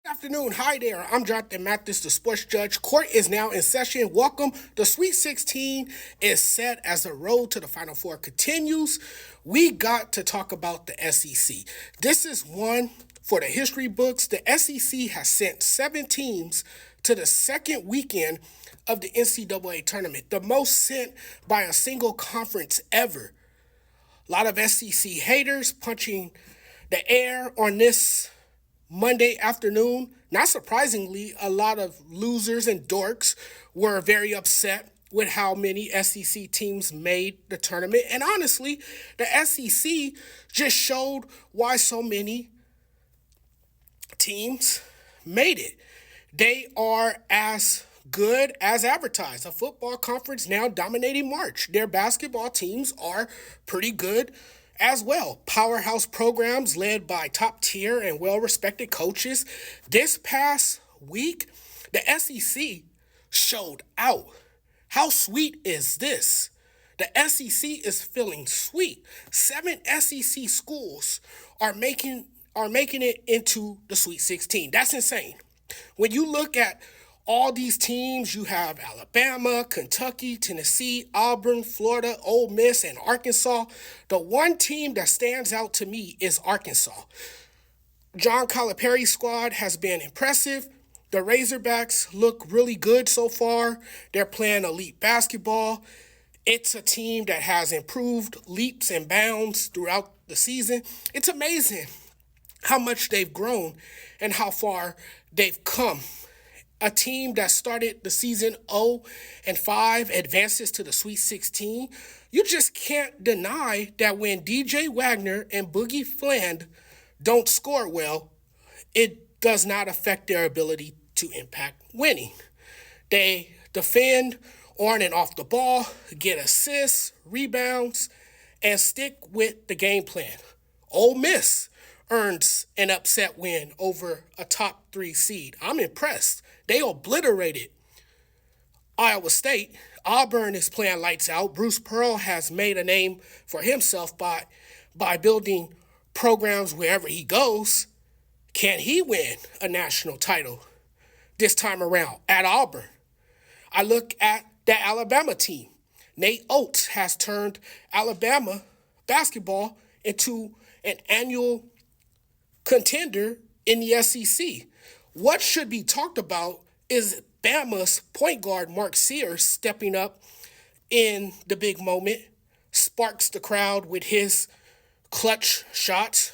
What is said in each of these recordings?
Afternoon. Hi there. I'm Jonathan Mathis, the sports judge. Court is now in session. Welcome. The Sweet 16 is set as the road to the Final Four continues. We got to talk about the SEC. This is one for the history books. The SEC has sent 7 teams to the second weekend of the NCAA tournament, the most sent by a single conference ever. A lot of SEC haters punching the air on this Monday afternoon. Not surprisingly, a lot of losers and dorks were very upset with how many SEC teams made the tournament. And honestly, the SEC just showed why so many teams made it. They are as good as advertised. A football conference now dominating March. Their basketball teams are pretty good as well. Powerhouse programs led by top tier and well-respected coaches. This past week, the SEC showed out. How sweet is this? The SEC is feeling sweet. 7 SEC schools are making it into the Sweet 16. That's insane. When you look at all these teams, you have Alabama, Kentucky, Tennessee, Auburn, Florida, Ole Miss, and Arkansas. The one team that stands out to me is Arkansas. John Calipari's squad has been impressive. The Razorbacks look really good so far. They're playing elite basketball. It's a team that has improved leaps and bounds throughout the season. It's amazing how much they've grown and how far they've come. A team that started the season 0-5 advances to the Sweet 16. You just can't deny that when DJ Wagner and Boogie Fland don't score well, it does not affect their ability to impact winning. They defend on and off the ball, get assists, rebounds, and stick with the game plan. Ole Miss earns an upset win over a top 3 seed. I'm impressed. They obliterated Iowa State. Auburn is playing lights out. Bruce Pearl has made a name for himself by building programs wherever he goes. Can he win a national title this time around at Auburn? I look at the Alabama team. Nate Oates has turned Alabama basketball into an annual contender in the SEC. What should be talked about is Bama's point guard, Mark Sears, stepping up in the big moment, sparks the crowd with his clutch shots.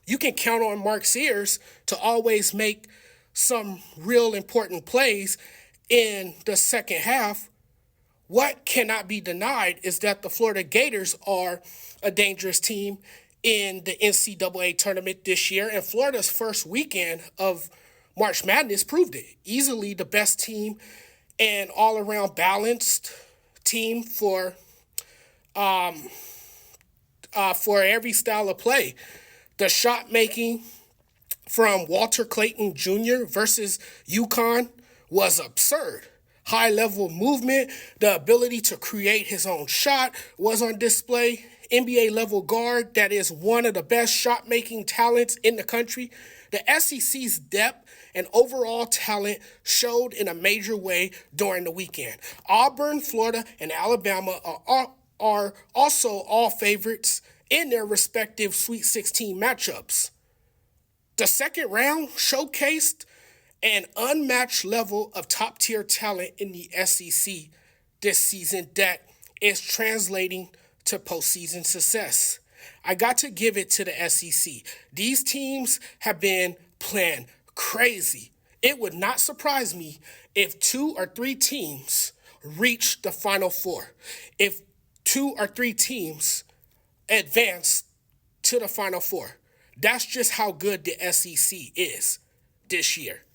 You can count on Mark Sears to always make some real important plays in the second half. What cannot be denied is that the Florida Gators are a dangerous team in the NCAA tournament this year, and Florida's first weekend of March Madness proved it. Easily the best team and all-around balanced team for every style of play. The shot making from Walter Clayton Jr. versus UConn was absurd. High-level movement, the ability to create his own shot was on display. NBA-level guard that is one of the best shot-making talents in the country. The SEC's depth and overall talent showed in a major way during the weekend. Auburn, Florida, and Alabama are also all favorites in their respective Sweet 16 matchups. The second round showcased an unmatched level of top-tier talent in the SEC this season that is translating to postseason success. I got to give it to the SEC. These teams have been playing crazy. It would not surprise me if 2 or 3 teams reach the Final Four. If 2 or 3 teams advance to the Final Four. That's just how good the SEC is this year.